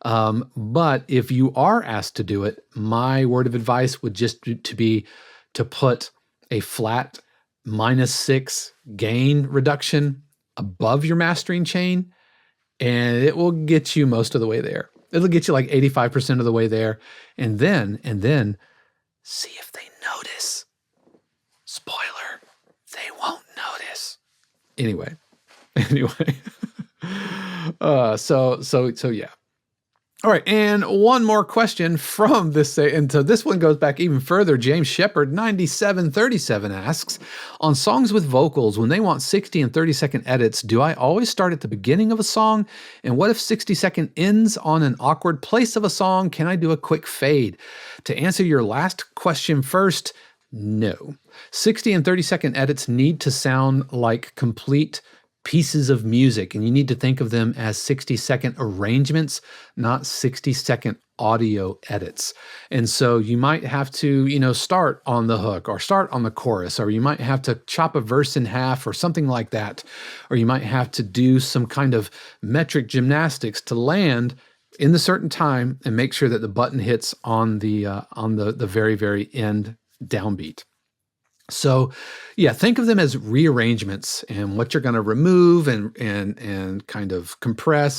But if you are asked to do it, my word of advice would just be to put a flat -6 gain reduction above your mastering chain, and it will get you most of the way there. It'll get you like 85% of the way there, and then see if they notice. Spoiler, they won't notice. Anyway. So yeah. All right, and one more question from this, and so this one goes back even further. James Shepard 9737 asks, on songs with vocals, when they want 60 and 30-second edits, do I always start at the beginning of a song? And what if 60-second ends on an awkward place of a song? Can I do a quick fade? To answer your last question first, no. 60 and 30-second edits need to sound like complete pieces of music, and you need to think of them as 60-second arrangements, not 60-second audio edits. And so you might have to, start on the hook or start on the chorus, or you might have to chop a verse in half or something like that, or you might have to do some kind of metric gymnastics to land in the certain time and make sure that the button hits on the very, very end downbeat. So yeah, think of them as rearrangements and what you're going to remove and kind of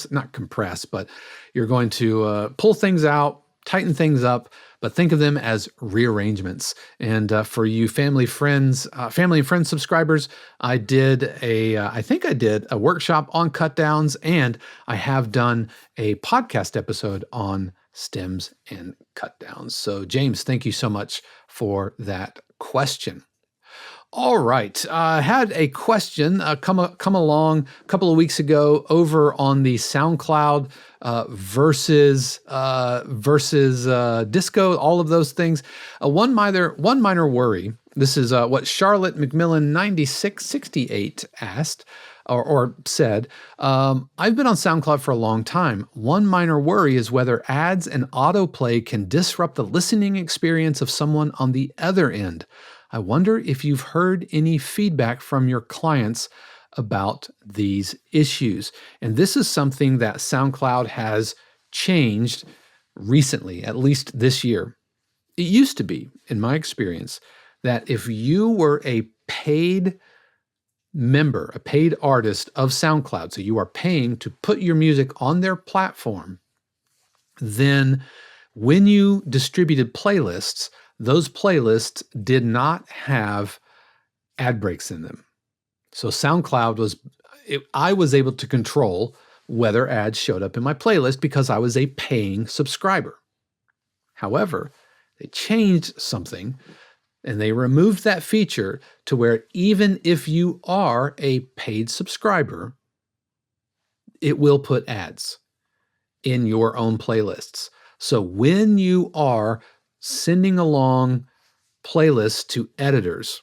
not compress, but you're going to pull things out, tighten things up, but think of them as rearrangements. And for you family and friends subscribers, I think I did a workshop on cut downs, and I have done a podcast episode on stems and cut downs. So James, thank you so much for that question. All right, I had a question come along a couple of weeks ago over on the SoundCloud versus disco, all of those things. One minor worry. This is what Charlotte McMillan 9668 asked or said. I've been on SoundCloud for a long time. One minor worry is whether ads and autoplay can disrupt the listening experience of someone on the other end. I wonder if you've heard any feedback from your clients about these issues. And this is something that SoundCloud has changed recently, at least this year. It used to be, in my experience, that if you were a paid member, a paid artist of SoundCloud, so you are paying to put your music on their platform, then when you distributed playlists, those playlists did not have ad breaks in them. So SoundCloud I was able to control whether ads showed up in my playlist because I was a paying subscriber. However, They changed something and they removed that feature to where even if you are a paid subscriber, it will put ads in your own playlists. So when you are sending along playlists to editors,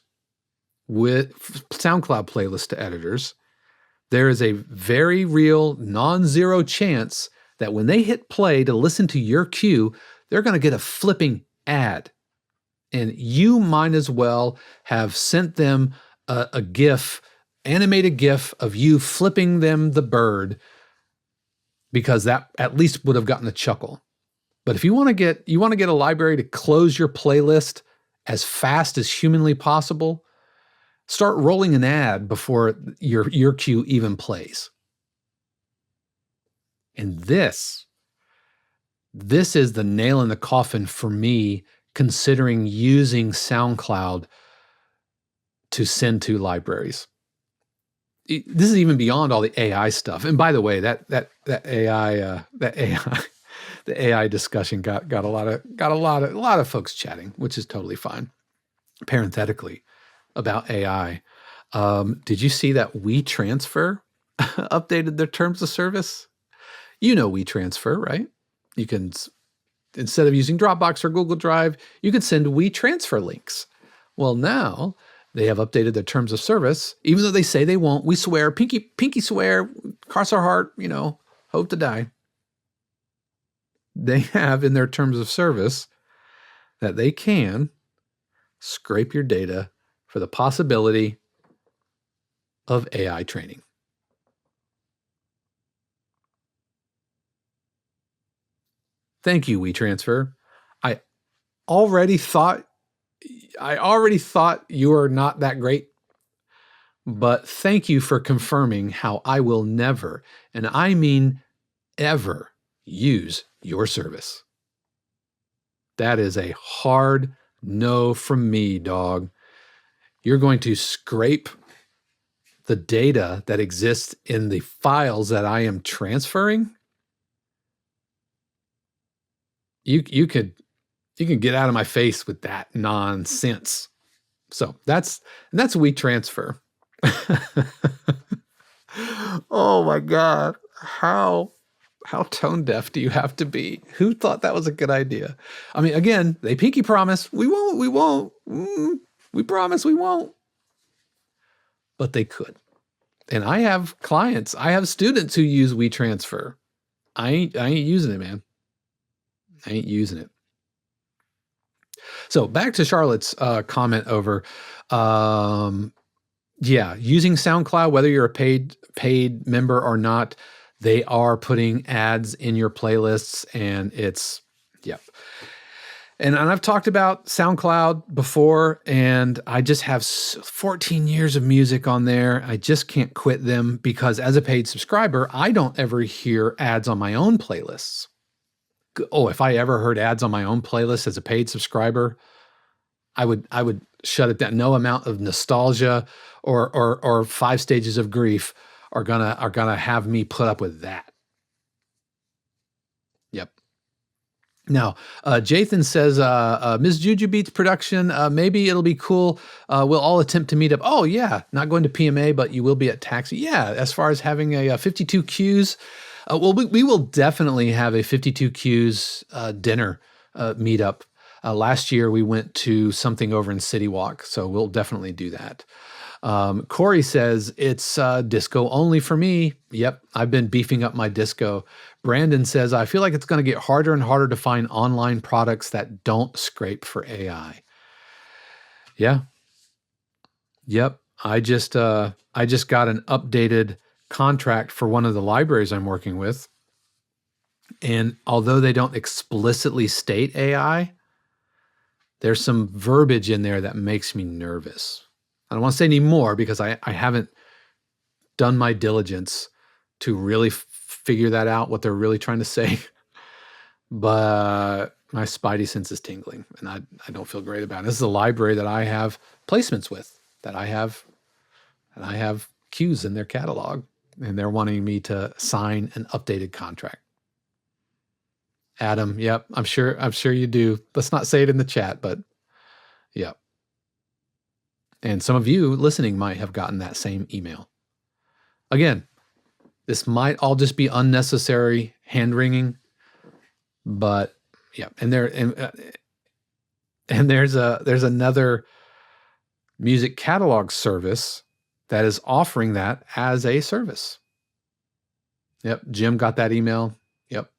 with SoundCloud playlists to editors, there is a very real non-zero chance that when they hit play to listen to your cue, they're going to get a flipping ad. And you might as well have sent them a GIF, animated GIF of you flipping them the bird, because that at least would have gotten a chuckle. But if you want to get a library to close your playlist as fast as humanly possible, start rolling an ad before your cue even plays. And this is the nail in the coffin for me, considering using SoundCloud to send to libraries. This is even beyond all the AI stuff. And by the way, that AI the AI discussion got a lot of folks chatting, which is totally fine. Parenthetically, about AI, did you see that WeTransfer updated their terms of service? You know WeTransfer, right? You can, instead of using Dropbox or Google Drive, you could send WeTransfer links. Well, now they have updated their terms of service, even though they say they won't. We swear, pinky swear, cross our heart, hope to die. They have in their terms of service that they can scrape your data for the possibility of AI training. Thank you, WeTransfer. I already thought you are not that great, but thank you for confirming how I will never, and I mean ever, use your service. That is a hard no from me, dog. You're going to scrape the data that exists in the files that I am transferring. You can get out of my face with that nonsense. So that's WeTransfer. Oh my God. How tone deaf do you have to be? Who thought that was a good idea? I mean, again, they pinky promise, we won't. We promise we won't. But they could. And I have clients, I have students who use WeTransfer. I ain't using it, man. I ain't using it. So back to Charlotte's comment over, using SoundCloud, whether you're a paid member or not, they are putting ads in your playlists, and yep. And I've talked about SoundCloud before, and I just have 14 years of music on there. I just can't quit them because as a paid subscriber, I don't ever hear ads on my own playlists. Oh, if I ever heard ads on my own playlist as a paid subscriber, I would shut it down. No amount of nostalgia or 5 stages of grief are gonna have me put up with that. Yep. Now, Jathan says, Ms. Juju Beats production, maybe it'll be cool. We'll all attempt to meet up. Oh yeah, not going to PMA, but you will be at Taxi. Yeah, as far as having a 52 Qs, well, we will definitely have a 52 Qs dinner meetup. Last year we went to something over in City Walk, so we'll definitely do that. Corey says it's disco only for me. Yep, I've been beefing up my disco. Brandon says, I feel like it's going to get harder and harder to find online products that don't scrape for AI. Yeah. Yep. I just got an updated contract for one of the libraries I'm working with. And although they don't explicitly state AI, there's some verbiage in there that makes me nervous. I don't want to say any more because I haven't done my diligence to really figure that out, what they're really trying to say. But my spidey sense is tingling, and I don't feel great about it. This is a library that I have placements with, that I have cues in their catalog, and they're wanting me to sign an updated contract. Adam. Yep. I'm sure you do. Let's not say it in the chat, but yep. And some of you listening might have gotten that same email. Again, this might all just be unnecessary hand-wringing, but yeah. And there's another music catalog service that is offering that as a service. Yep. Jim got that email. Yep.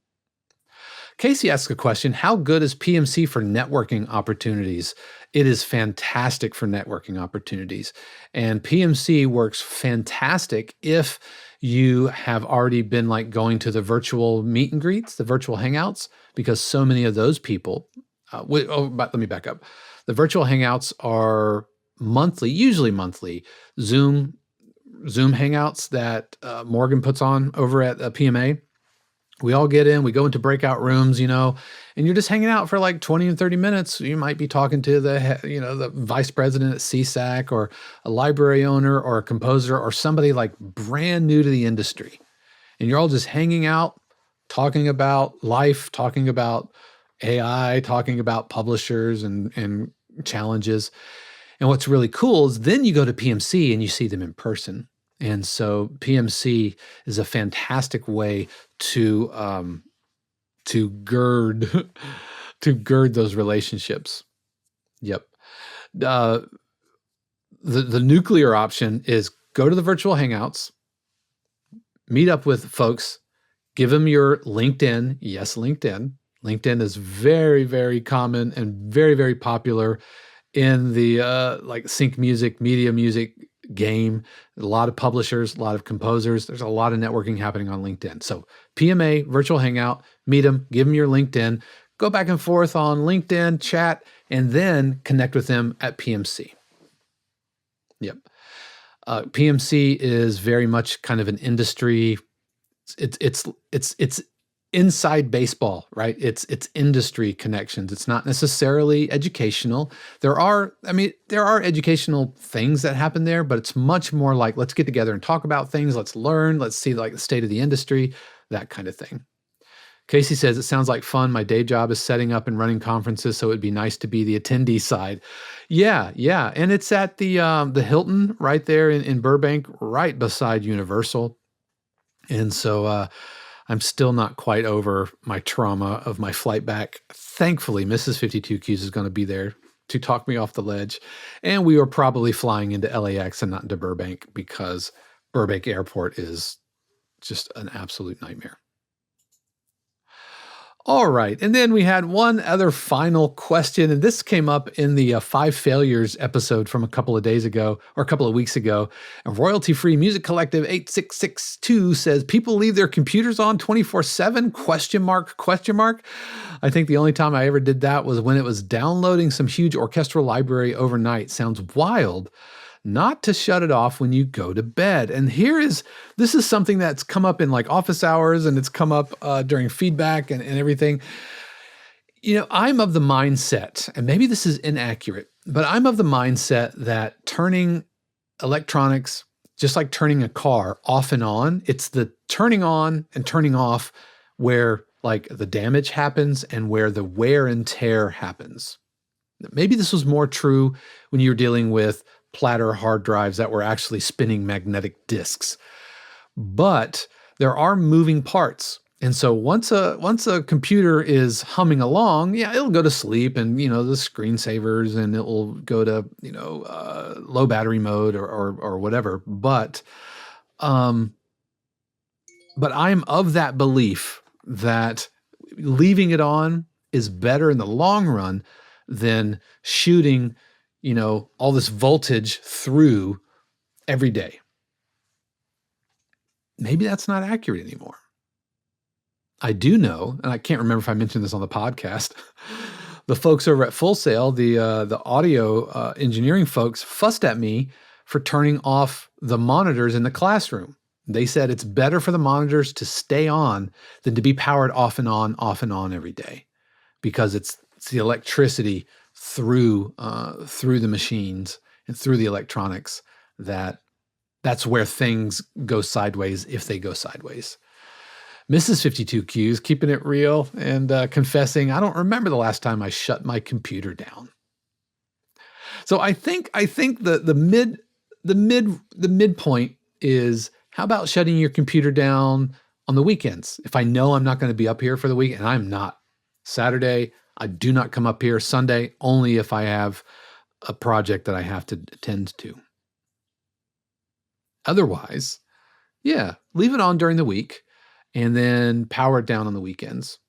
Casey asks a question. How good is PMC for networking opportunities? It is fantastic for networking opportunities. And PMC works fantastic if you have already been like going to the virtual meet and greets, the virtual hangouts, because so many of those people, but let me back up. The virtual hangouts are monthly, usually monthly, Zoom hangouts that Morgan puts on over at PMA. We all get in, we go into breakout rooms, and you're just hanging out for like 20 and 30 minutes. You might be talking to the vice president at CSAC or a library owner or a composer or somebody like brand new to the industry. And you're all just hanging out, talking about life, talking about AI, talking about publishers and challenges. And what's really cool is then you go to PMC and you see them in person. And so PMC is a fantastic way to gird those relationships. Yep. The nuclear option is go to the virtual hangouts, meet up with folks, give them your LinkedIn. Yes, LinkedIn. LinkedIn is very, very common and very, very popular in the like sync music, media music game. A lot of publishers, a lot of composers. There's a lot of networking happening on LinkedIn. So PMA, virtual hangout, meet them, give them your LinkedIn, go back and forth on LinkedIn, chat, and then connect with them at PMC. Yep. PMC is very much kind of an industry. It's inside baseball, right? It's industry connections. It's not necessarily educational. There are educational things that happen there, but it's much more like, let's get together and talk about things. Let's learn. Let's see like the state of the industry, that kind of thing. Casey says, it sounds like fun. My day job is setting up and running conferences, so it'd be nice to be the attendee side. Yeah. And it's at the Hilton right there in Burbank, right beside Universal. And so I'm still not quite over my trauma of my flight back. Thankfully, Mrs. 52Qs is going to be there to talk me off the ledge. And we were probably flying into LAX and not into Burbank because Burbank Airport is just an absolute nightmare. All right. And then we had one other final question, and this came up in the 5 Failures episode from a couple of days ago or a couple of weeks ago. And Royalty Free Music Collective 8662 says, people leave their computers on 24/7? ? I think the only time I ever did that was when it was downloading some huge orchestral library overnight. Sounds wild. Not to shut it off when you go to bed. And this is something that's come up in like office hours, and it's come up during feedback and everything. I'm of the mindset, and maybe this is inaccurate, but I'm of the mindset that turning electronics, just like turning a car off and on, it's the turning on and turning off where like the damage happens and where the wear and tear happens. Maybe this was more true when you're dealing with platter hard drives that were actually spinning magnetic disks. But there are moving parts. And so once a computer is humming along, it'll go to sleep and, the screensavers, and it will go to, low battery mode or whatever. But I'm of that belief that leaving it on is better in the long run than shooting all this voltage through every day. Maybe that's not accurate anymore. I do know, and I can't remember if I mentioned this on the podcast, the folks over at Full Sail, the audio engineering folks, fussed at me for turning off the monitors in the classroom. They said it's better for the monitors to stay on than to be powered off and on every day, because it's the electricity through the machines and through the electronics that's where things go sideways, if they go sideways. Mrs. 52Q's keeping it real and confessing, I don't remember the last time I shut my computer down. So I think the midpoint is, how about shutting your computer down on the weekends? If I know I'm not going to be up here for the week, and I'm not. Saturday, I do not come up here. Sunday, only if I have a project that I have to attend to. Otherwise, yeah, leave it on during the week and then power it down on the weekends.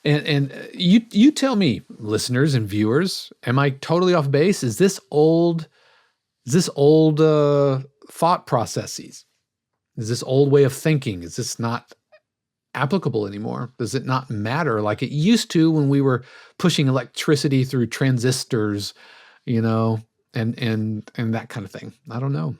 And you tell me, listeners and viewers, am I totally off base? Is this old thought processes? Is this old way of thinking? Is this not applicable anymore? Does it not matter like it used to when we were pushing electricity through transistors, and that kind of thing? I don't know.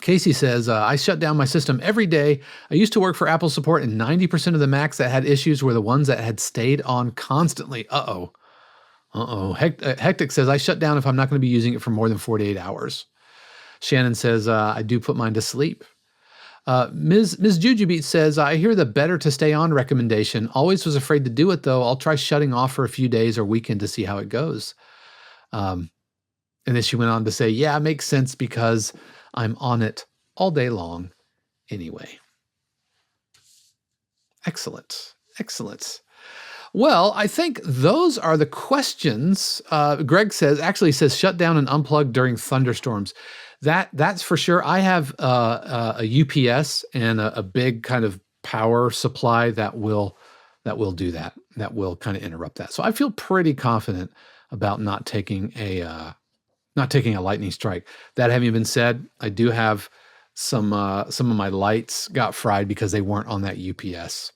Casey says, I shut down my system every day. I used to work for Apple support, and 90% of the Macs that had issues were the ones that had stayed on constantly. Hectic says, I shut down if I'm not going to be using it for more than 48 hours. Shannon says, I do put mine to sleep. Ms. Jujubeat says, I hear the better to stay on recommendation. Always was afraid to do it, though. I'll try shutting off for a few days or weekend to see how it goes. And then she went on to say, yeah, it makes sense because I'm on it all day long anyway. Excellent. Well, I think those are the questions. Greg actually says, shut down and unplug during thunderstorms. That's for sure. I have a UPS and a big kind of power supply that will do that. That will kind of interrupt that. So I feel pretty confident about not taking a lightning strike. That having been said, I do have some of my lights got fried because they weren't on that UPS.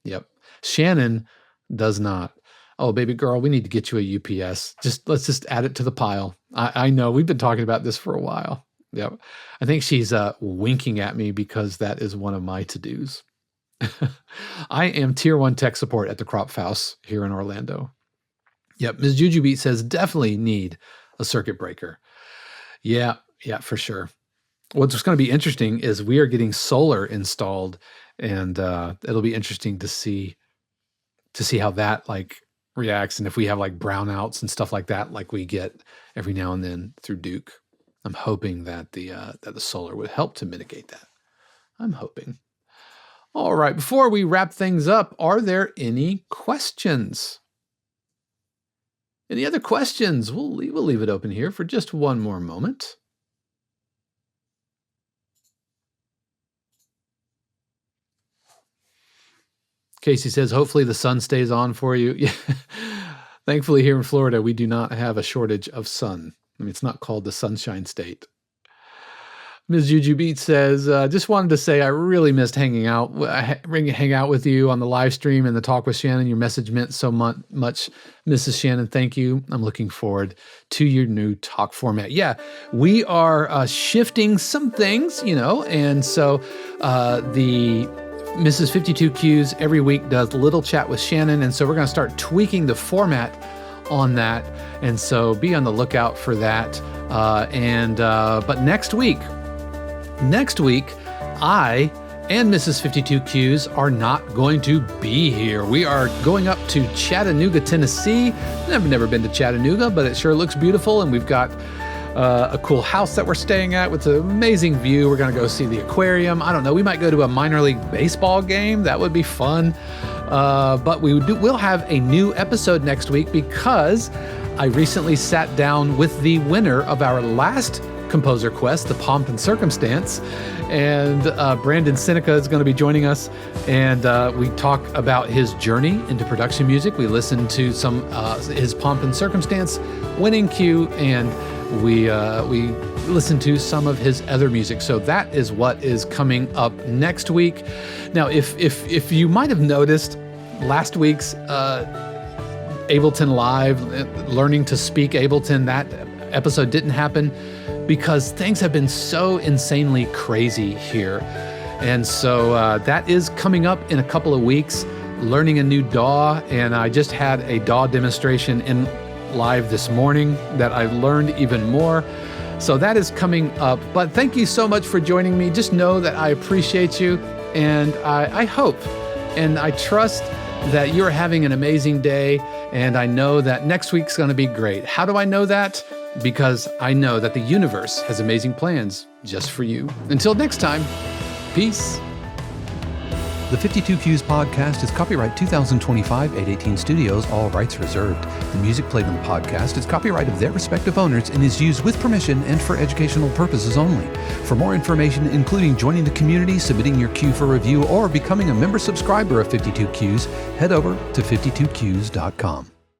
Yep. Shannon does not. Oh, baby girl, we need to get you a UPS. Let's just add it to the pile. I know we've been talking about this for a while. Yep. I think she's winking at me because that is one of my to-dos. I am tier 1 tech support at the Crop House here in Orlando. Yep. Ms. Jujubeat says definitely need a circuit breaker. Yeah, for sure. What's going to be interesting is we are getting solar installed, and it'll be interesting to see how that like reacts, and if we have like brownouts and stuff like that, like we get every now and then through Duke. I'm hoping that the solar would help to mitigate that. I'm hoping. All right, before we wrap things up, are there any questions? Any other questions? We'll leave it open here for just one more moment. Casey says, hopefully the sun stays on for you. Yeah. Thankfully, here in Florida, we do not have a shortage of sun. I mean, it's not called the Sunshine State. Ms. Jujubeat says, just wanted to say I really missed hang out with you on the live stream and the talk with Shannon. Your message meant so much. Mrs. Shannon, thank you. I'm looking forward to your new talk format. Yeah, we are shifting some things, and so the Mrs. 52Qs every week does a little chat with Shannon, and so we're going to start tweaking the format on that, and so be on the lookout for that. But next week, I and Mrs. 52Qs are not going to be here. We are going up to Chattanooga, Tennessee. I've never been to Chattanooga, but it sure looks beautiful, and we've got a cool house that we're staying at with an amazing view. We're going to go see the aquarium. I don't know. We might go to a minor league baseball game. That would be fun. But we'll have a new episode next week because I recently sat down with the winner of our last Composer Quest, the Pomp and Circumstance, and Brandon Seneca is going to be joining us, and we talk about his journey into production music. We listen to some his Pomp and Circumstance winning cue, and we listen to some of his other music. So that is what is coming up next week. Now, if you might have noticed last week's Ableton Live, learning to speak Ableton, that episode didn't happen because things have been so insanely crazy here. And so that is coming up in a couple of weeks, learning a new DAW. And I just had a DAW demonstration in live this morning that I learned even more. So that is coming up. But thank you so much for joining me. Just know that I appreciate you. And I hope and I trust that you're having an amazing day. And I know that next week's going to be great. How do I know that? Because I know that the universe has amazing plans just for you. Until next time, peace. The 52 Qs podcast is copyright 2025 818 Studios, all rights reserved. The music played on the podcast is copyright of their respective owners and is used with permission and for educational purposes only. For more information, including joining the community, submitting your cue for review, or becoming a member subscriber of 52 Qs, head over to 52qs.com.